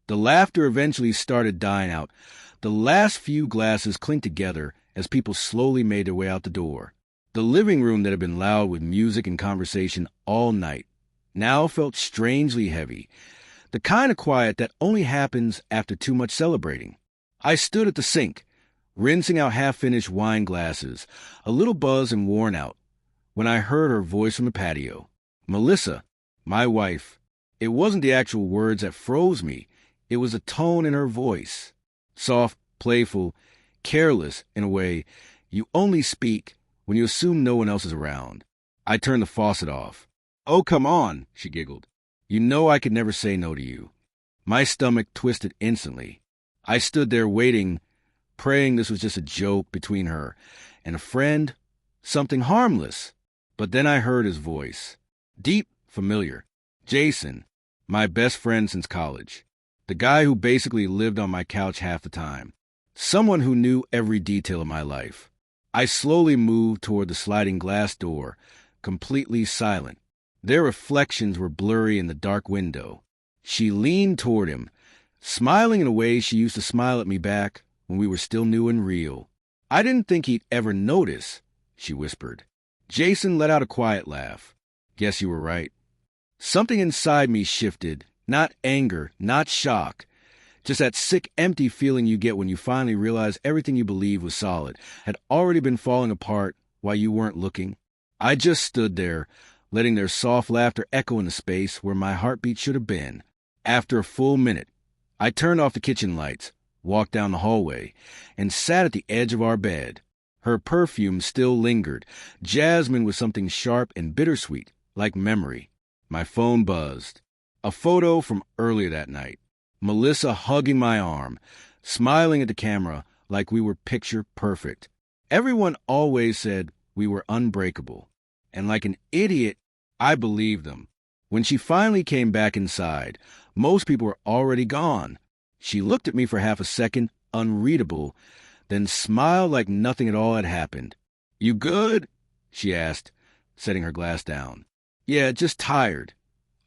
The laughter eventually started dying out. The last few glasses clinked together as people slowly made their way out the door. The living room that had been loud with music and conversation all night now felt strangely heavy, the kind of quiet that only happens after too much celebrating. I stood at the sink, rinsing out half-finished wine glasses, a little buzzed and worn out, when I heard her voice from the patio. Melissa, my wife. It wasn't the actual words that froze me. It was a tone in her voice. Soft, playful, careless in a way you only speak when you assume no one else is around. I turned the faucet off. "Oh, come on," she giggled. "You know I could never say no to you." My stomach twisted instantly. I stood there waiting, praying this was just a joke between her and a friend, something harmless. But then I heard his voice. Deep, familiar. Jason, my best friend since college. The guy who basically lived on my couch half the time. Someone who knew every detail of my life. I slowly moved toward the sliding glass door, completely silent. Their reflections were blurry in the dark window. She leaned toward him, smiling in a way she used to smile at me back when we were still new and real. "I didn't think he'd ever notice," she whispered. Jason let out a quiet laugh. "Guess you were right." Something inside me shifted, not anger, not shock, just that sick, empty feeling you get when you finally realize everything you believed was solid had already been falling apart while you weren't looking. I just stood there, letting their soft laughter echo in the space where my heartbeat should have been. After a full minute, I turned off the kitchen lights, walked down the hallway, and sat at the edge of our bed. Her perfume still lingered, jasmine with something sharp and bittersweet, like memory. My phone buzzed. A photo from earlier that night. Melissa hugging my arm, smiling at the camera like we were picture perfect. Everyone always said we were unbreakable, and like an idiot, I believed them. When she finally came back inside, most people were already gone. She looked at me for half a second, unreadable, then smiled like nothing at all had happened. "You good?" she asked, setting her glass down. "Yeah, just tired,"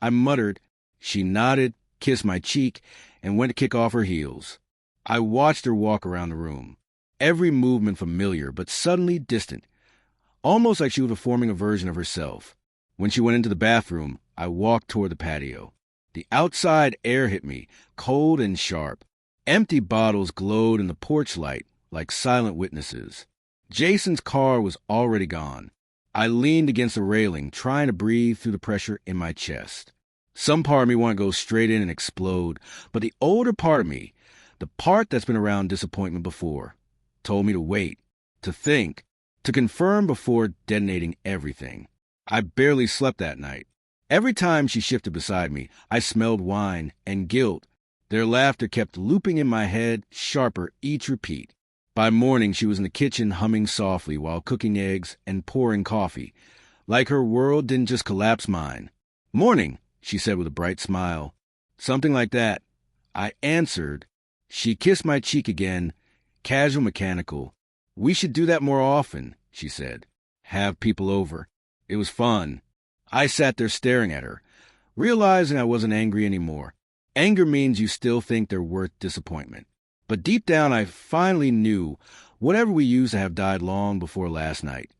I muttered. She nodded, kissed my cheek, and went to kick off her heels. I watched her walk around the room, every movement familiar but suddenly distant, almost like she was performing a version of herself. When she went into the bathroom, I walked toward the patio. The outside air hit me, cold and sharp. Empty bottles glowed in the porch light like silent witnesses. Jason's car was already gone. I leaned against the railing, trying to breathe through the pressure in my chest. Some part of me wanted to go straight in and explode, but the older part of me, the part that's been around disappointment before, told me to wait, to think, to confirm before detonating everything. I barely slept that night. Every time she shifted beside me, I smelled wine and guilt. Their laughter kept looping in my head, sharper each repeat. By morning, she was in the kitchen humming softly while cooking eggs and pouring coffee. Like her world didn't just collapse mine. "Morning," she said with a bright smile. Something like that. I answered. She kissed my cheek again, casual, mechanical. "We should do that more often," she said. "Have people over." It was fun. I sat there staring at her, realizing I wasn't angry anymore. Anger means you still think they're worth disappointment. But deep down, I finally knew whatever we used to have died long before last night.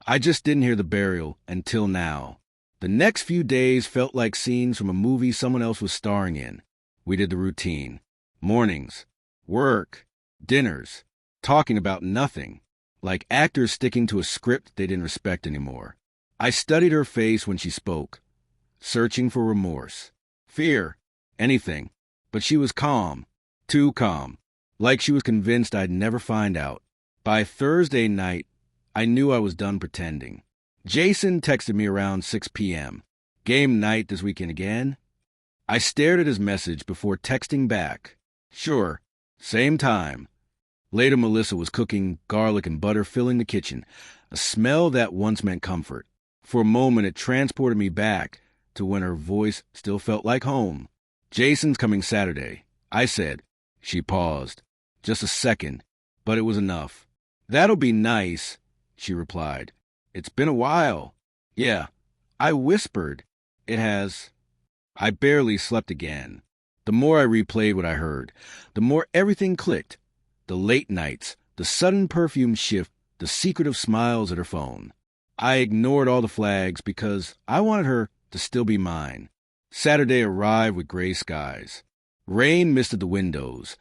I just didn't hear the burial until now. The next few days felt like scenes from a movie someone else was starring in. We did the routine. Mornings, work, dinners, talking about nothing, like actors sticking to a script they didn't respect anymore. I studied her face when she spoke, searching for remorse, fear, anything. But she was calm, too calm, like she was convinced I'd never find out. By Thursday night, I knew I was done pretending. Jason texted me around 6 p.m. "Game night this weekend again?" I stared at his message before texting back. "Sure, same time." Later, Melissa was cooking, garlic and butter filling the kitchen, a smell that once meant comfort. For a moment, it transported me back to when her voice still felt like home. "Jason's coming Saturday," I said. She paused. Just a second, but it was enough. "That'll be nice," she replied. "It's been a while." "Yeah," I whispered. "It has." I barely slept again. The more I replayed what I heard, the more everything clicked. The late nights, the sudden perfume shift, the secretive smiles at her phone. I ignored all the flags because I wanted her to still be mine. Saturday arrived with gray skies. Rain misted the windows,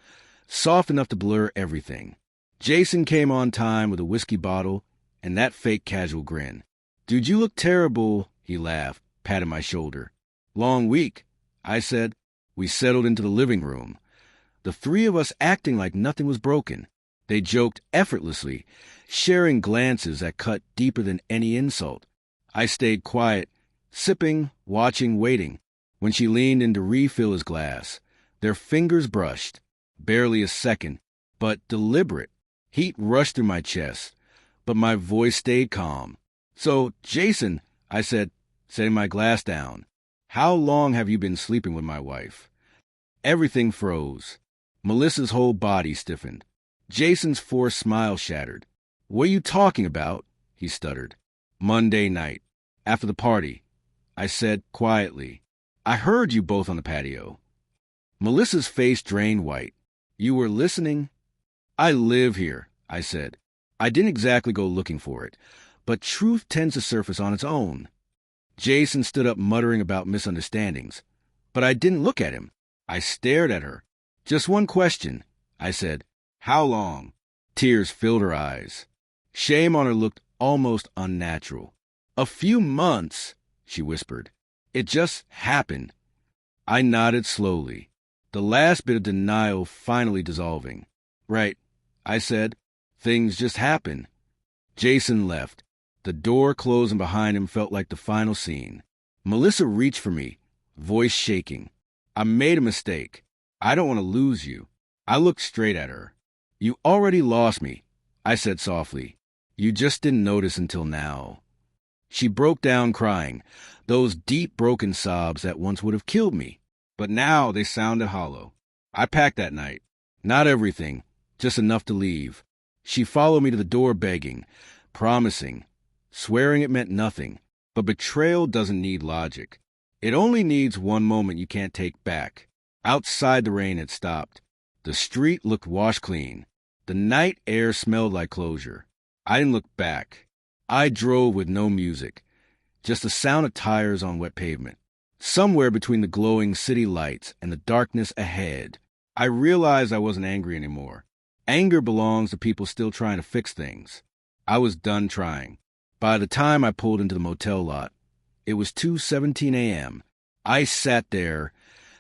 soft enough to blur everything. Jason came on time with a whiskey bottle and that fake casual grin. "Dude, you look terrible," he laughed, patting my shoulder. "Long week," I said. We settled into the living room, the three of us acting like nothing was broken. They joked effortlessly, sharing glances that cut deeper than any insult. I stayed quiet, sipping, watching, waiting. When she leaned in to refill his glass, their fingers brushed. Barely a second, but deliberate. Heat rushed through my chest, but my voice stayed calm. "So, Jason," I said, setting my glass down, "how long have you been sleeping with my wife?" Everything froze. Melissa's whole body stiffened. Jason's forced smile shattered. "What are you talking about?" he stuttered. "Monday night, after the party," I said quietly. "I heard you both on the patio." Melissa's face drained white. "You were listening?" "I live here," I said. I didn't exactly go looking for it, but truth tends to surface on its own. Jason stood up muttering about misunderstandings, but I didn't look at him. I stared at her. "Just one question," I said. "How long?" Tears filled her eyes. Shame on her looked almost unnatural. "A few months," she whispered. "It just happened." I nodded slowly, the last bit of denial finally dissolving. "Right," I said. "Things just happen." Jason left. The door closing behind him felt like the final scene. Melissa reached for me, voice shaking. "I made a mistake. I don't want to lose you." I looked straight at her. "You already lost me," I said softly. "You just didn't notice until now." She broke down crying, those deep broken sobs that once would have killed me. But now they sounded hollow. I packed that night. Not everything, just enough to leave. She followed me to the door begging, promising, swearing it meant nothing. But betrayal doesn't need logic. It only needs one moment you can't take back. Outside the rain had stopped. The street looked washed clean. The night air smelled like closure. I didn't look back. I drove with no music, just the sound of tires on wet pavement. Somewhere between the glowing city lights and the darkness ahead, I realized I wasn't angry anymore. Anger belongs to people still trying to fix things. I was done trying. By the time I pulled into the motel lot, it was 2:17 a.m. I sat there,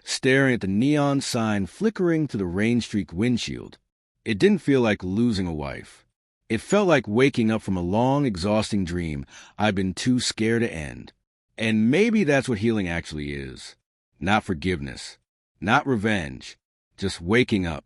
staring at the neon sign flickering through the rain-streaked windshield. It didn't feel like losing a wife. It felt like waking up from a long, exhausting dream I'd been too scared to end. And maybe that's what healing actually is. Not forgiveness. Not revenge. Just waking up.